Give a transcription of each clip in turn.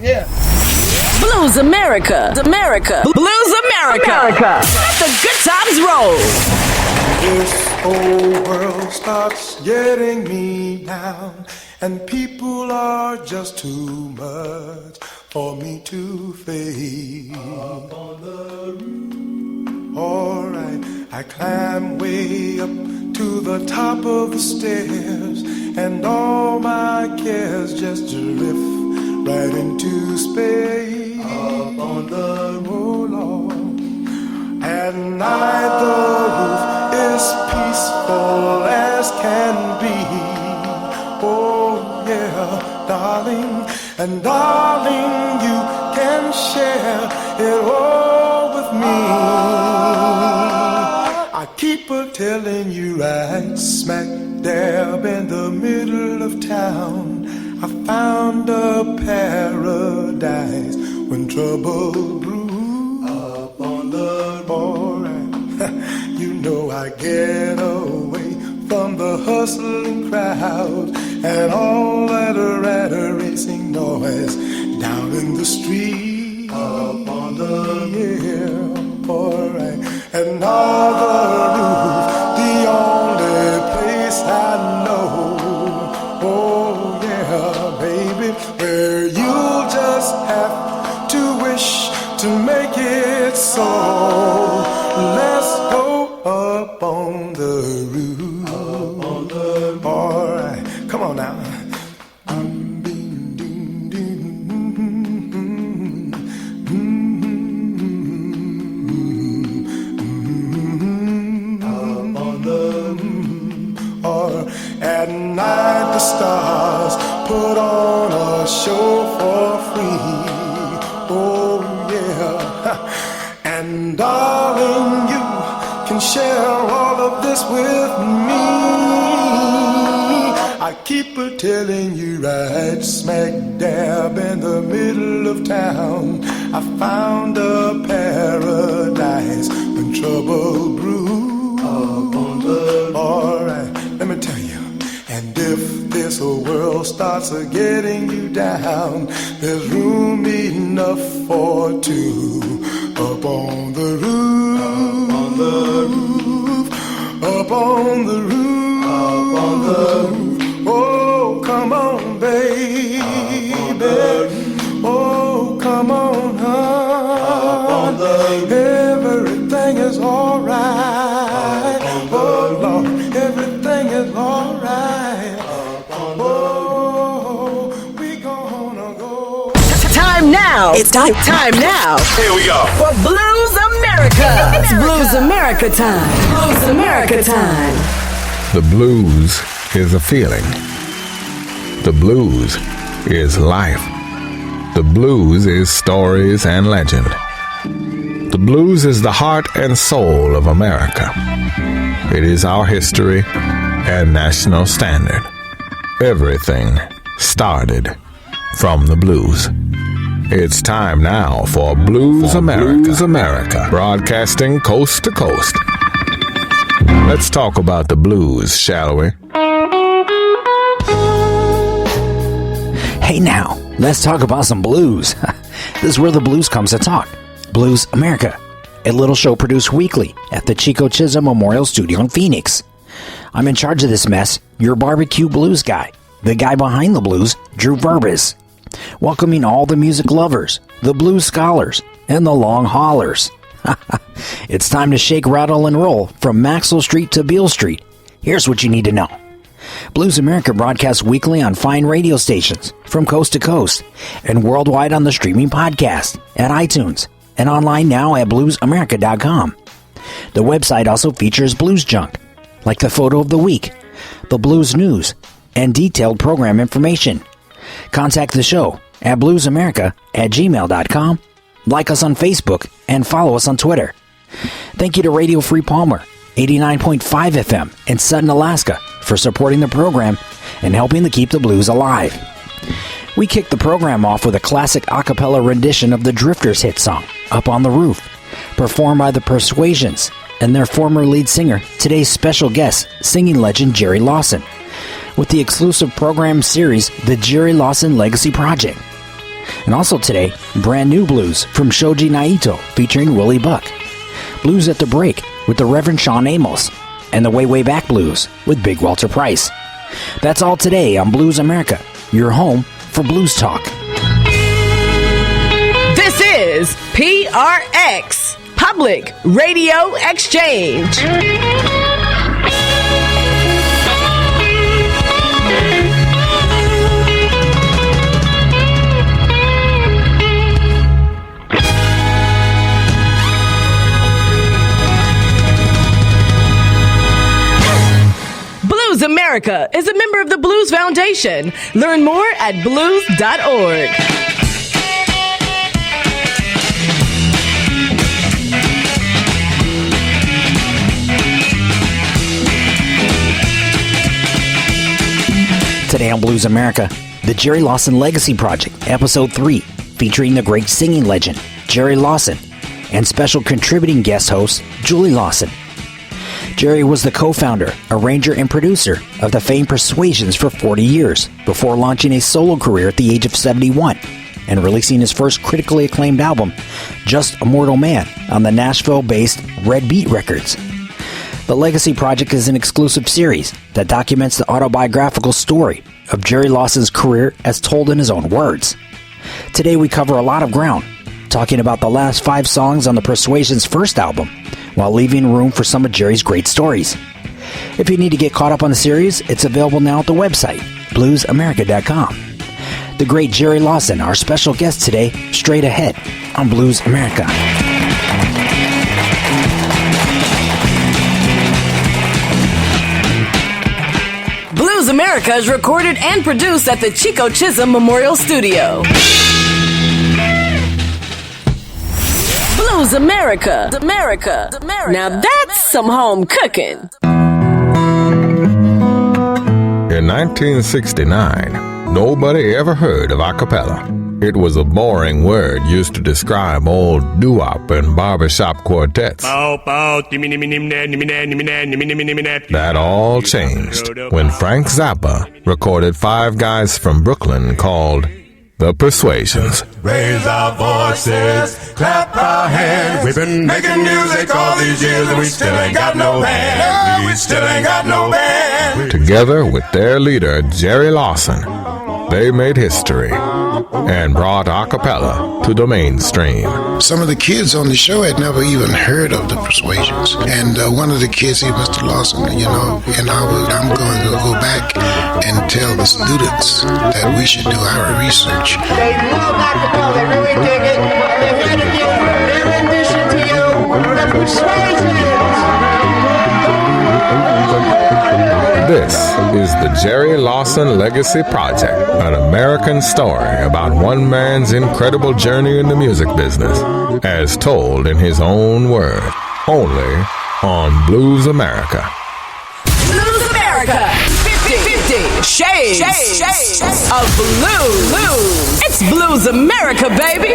Yeah. Blues America. Blues America. Let the good times roll. This whole world starts getting me down, and people are just too much for me to face. Up on the roof. Alright, I climb way up to the top of the stairs, and all my cares just drift right into space. Up on the roll on, at night the roof is peaceful as can be. Oh yeah, darling, and darling, you can share it all with me. I keep a telling you right smack dab in the middle of town, I found a paradise when trouble brews. Up on the alright, you know I get away from the hustling crowd and all that racing noise down in the street. Up on the alright, and on the roof, the only place I know. Oh yeah, baby, where you'll just have to wish to make it so. Let's go up on the roof. Up on the roof. All right, come on now. Up on the roof. At night the stars put on a show for free. Oh yeah, and darling, you can share all of this with me. I keep a telling you right smack dab in the middle of town, I found a paradise when trouble brews. Up on the alright, let me tell you. And if this whole world starts getting you down, there's room enough for two. Up on the roof, up on the roof, up on the roof, up on the roof. Oh, come on, baby. Oh, come on, hon. Everything is alright. Oh, Lord, everything is alright. Oh, we gonna go. Time now. It's time now. Here we go. For Blues America. It's Blues America time. Blues America time. The blues is a feeling. The blues is life. The blues is stories and legend. The blues is the heart and soul of America. It is our history and national standard. Everything started from the blues. It's time now for Blues America. Blues America, broadcasting coast to coast. Let's talk about the blues, shall we? Hey now, let's talk about some blues. This is where the blues comes to talk. Blues America, a little show produced weekly at the Chico Chisholm Memorial Studio in Phoenix. I'm in charge of this mess, your barbecue blues guy, the guy behind the blues, Drew Verbis. Welcoming all the music lovers, the blues scholars, and the long haulers. It's time to shake, rattle, and roll from Maxwell Street to Beale Street. Here's what you need to know. Blues America broadcasts weekly on fine radio stations from coast to coast and worldwide on the streaming podcast at iTunes and online now at bluesamerica.com. The website also features blues junk, like the photo of the week, the blues news, and detailed program information. Contact the show at bluesamerica@gmail.com, like us on Facebook, and follow us on Twitter. Thank you to Radio Free Palmer, 89.5 FM in Sutton, Alaska, for supporting the program and helping to keep the blues alive. We kicked the program off with a classic a cappella rendition of the Drifters' hit song, Up on the Roof, performed by the Persuasions and their former lead singer, today's special guest, singing legend Jerry Lawson, with the exclusive program series, The Jerry Lawson Legacy Project. And also today, brand new blues from Shoji Naito featuring Willie Buck, Blues at the Break with the Reverend Sean Amos, and the Way Way Back Blues with Big Walter Price. That's all today on Blues America, your home for blues talk. This is PRX, Public Radio Exchange. Blues America is a member of the Blues Foundation. Learn more at blues.org. Today on Blues America, the Jerry Lawson Legacy Project, Episode 3, featuring the great singing legend, Jerry Lawson, and special contributing guest host, Julie Lawson. Jerry was the co-founder, arranger, and producer of the famed Persuasions for 40 years, before launching a solo career at the age of 71, and releasing his first critically acclaimed album, Just a Mortal Man, on the Nashville-based Red Beat Records. The Legacy Project is an exclusive series that documents the autobiographical story of Jerry Lawson's career as told in his own words. Today we cover a lot of ground, talking about the last 5 songs on the Persuasions' first album, while leaving room for some of Jerry's great stories. If you need to get caught up on the series, it's available now at the website, bluesamerica.com. The great Jerry Lawson, our special guest today, straight ahead on Blues America. Blues America is recorded and produced at the Chico Chisholm Memorial Studio. Blues America. Now that's some home cooking. In 1969, nobody ever heard of Acappella. It was a boring word used to describe old doo-wop and barbershop quartets. That all changed when Frank Zappa recorded 5 guys from Brooklyn called The Persuasions. Raise our voices, clap our hands. We've been making music all these years and we still ain't got no band. We still ain't got no band. Together with their leader, Jerry Lawson, they made history and brought Acappella to the mainstream. Some of the kids on the show had never even heard of the Persuasions. And one of the kids, Mr. Lawson, I'm going to go back and tell the students that we should do our research. They love Acappella, they really dig it. They're here to give their rendition to you, the Persuasions. This is the Jerry Lawson Legacy Project, an American story about one man's incredible journey in the music business, as told in his own word, only on Blues America. Blues America. 50 shades of blue. It's Blues America, baby.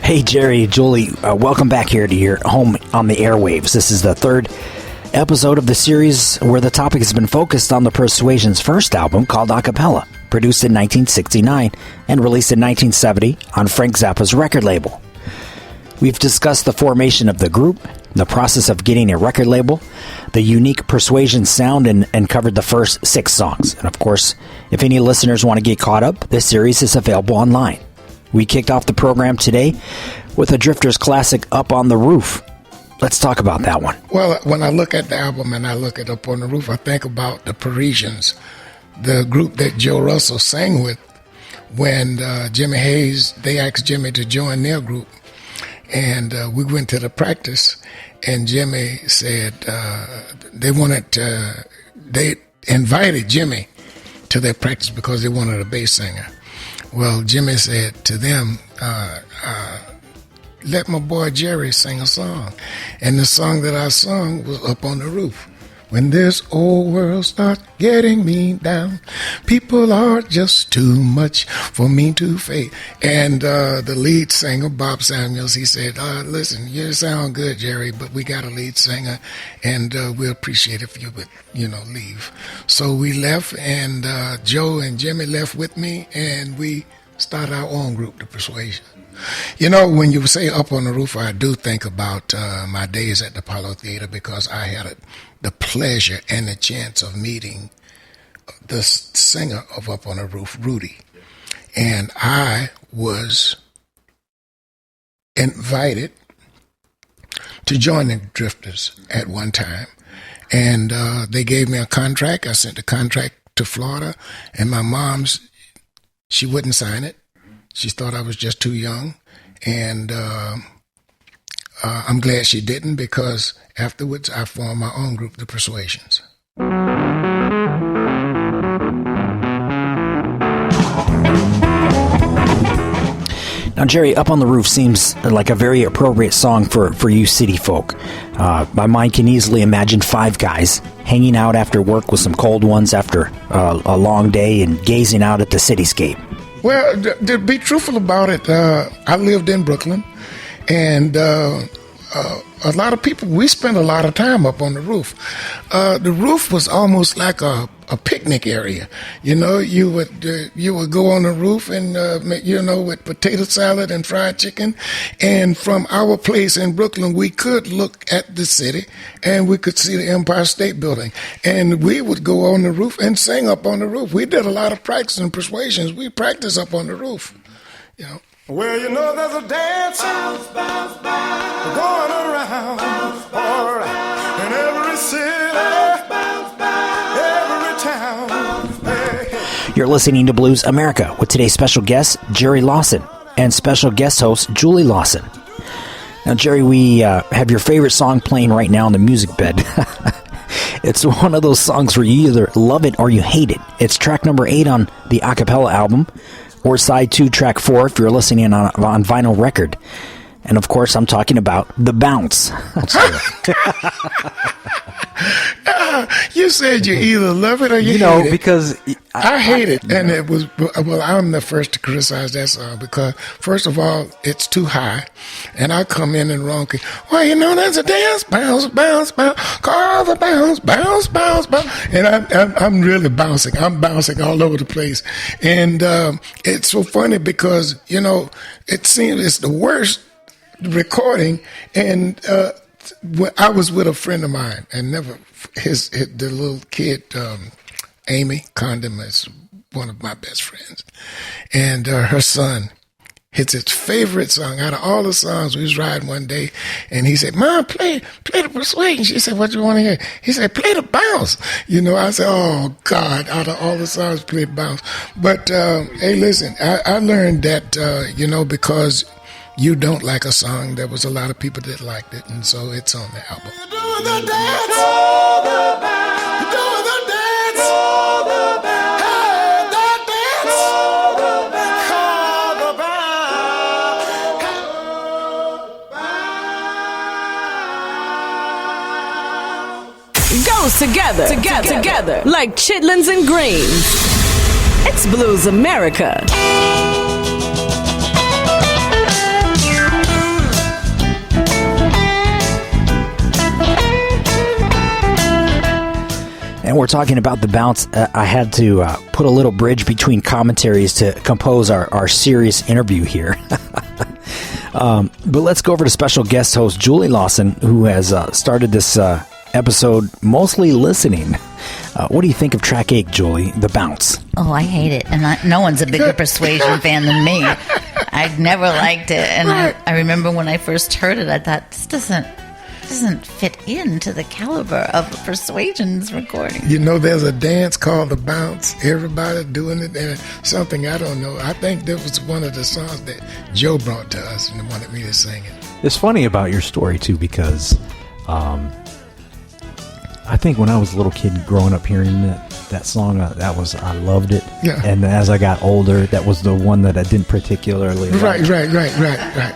Hey, Jerry, Julie, welcome back here to your home on the airwaves. This is the 3rd episode of the series where the topic has been focused on the Persuasions' first album called Acappella, produced in 1969 and released in 1970 on Frank Zappa's record label. We've discussed the formation of the group, the process of getting a record label, the unique Persuasion sound, and covered the first 6 songs. And of course, if any listeners want to get caught up, this series is available online. We kicked off the program today with a Drifters classic, Up on the Roof. Let's talk about that one. Well, when I look at the album and I look at Up on the Roof, I think about the Parisians, the group that Joe Russell sang with when Jimmy Hayes, they asked Jimmy to join their group. And we went to the practice, and Jimmy said they invited Jimmy to their practice because they wanted a bass singer. Well, Jimmy said to them, let my boy Jerry sing a song. And the song that I sung was Up on the Roof. When this old world starts getting me down, people are just too much for me to face. And the lead singer, Bob Samuels, he said, listen, you sound good, Jerry, but we got a lead singer, and we'll appreciate if you would, leave. So we left, and Joe and Jimmy left with me, and we started our own group, the Persuasion. When you say Up on the Roof, I do think about my days at the Apollo Theater, because I had the pleasure and the chance of meeting the singer of Up on the Roof, Rudy. And I was invited to join the Drifters at one time. And they gave me a contract. I sent the contract to Florida, and my mom's, she wouldn't sign it. She thought I was just too young, and I'm glad she didn't, because afterwards I formed my own group, the Persuasions. Now, Jerry, Up on the Roof seems like a very appropriate song for you city folk. My mind can easily imagine five guys hanging out after work with some cold ones after a long day and gazing out at the cityscape. Well, to be truthful about it, I lived in Brooklyn, and a lot of people, we spent a lot of time up on the roof. The roof was almost like a picnic area. You would go on the roof and, with potato salad and fried chicken. And from our place in Brooklyn, we could look at the city, and we could see the Empire State Building. And we would go on the roof and sing up on the roof. We did a lot of practice in Persuasions. We practiced up on the roof, Well, there's a dance going around, all right, in every city, every town. Hey. You're listening to Blues America with today's special guest, Jerry Lawson, and special guest host, Julie Lawson. Now, Jerry, we have your favorite song playing right now on the music bed. It's one of those songs where you either love it or you hate it. It's track number 8 on the Acappella album, or side 2, track 4, if you're listening on vinyl record. And of course, I'm talking about The Bounce. You said you either love it or you hate it. Because I hate it. And it was, well, I'm the first to criticize that song, because first of all, it's too high. And I come in and wrong. Well, there's a dance, bounce, bounce, bounce, call the bounce, bounce, bounce, bounce. And I'm really bouncing. I'm bouncing all over the place. And it's so funny because, it seems it's the worst recording. And I was with a friend of mine, and the little kid, Amy Condon, is one of my best friends, and her son, it's his favorite song out of all the songs. We was riding one day, and he said, "Mom, play the Persuasion." She said, "What do you want to hear?" He said, "Play the Bounce." I said, "Oh God!" Out of all the songs, play the Bounce. But hey, listen, I learned that because you don't like a song, there was a lot of people that liked it, and so it's on the album. You're doing the dance, all the bounce. You're doing the dance, all the bounce. Hey, that dance, all the bounce. All the Goes together, like chitlins and greens. It's Blues America. And we're talking about The Bounce. I had to put a little bridge between commentaries to compose our serious interview here. But let's go over to special guest host Julie Lawson, who has started this episode mostly listening. What do you think of track 8, Julie, The Bounce? Oh, I hate it. And no one's a bigger Persuasion fan than me. I never liked it. And I remember when I first heard it, I thought, this doesn't fit into the caliber of Persuasion's recording. There's a dance called The Bounce. Everybody doing it, and something I don't know. I think that was one of the songs that Joe brought to us and wanted me to sing it. It's funny about your story, too, because I think when I was a little kid growing up hearing it, that song, I loved it. Yeah. And as I got older, that was the one that I didn't particularly like. Right.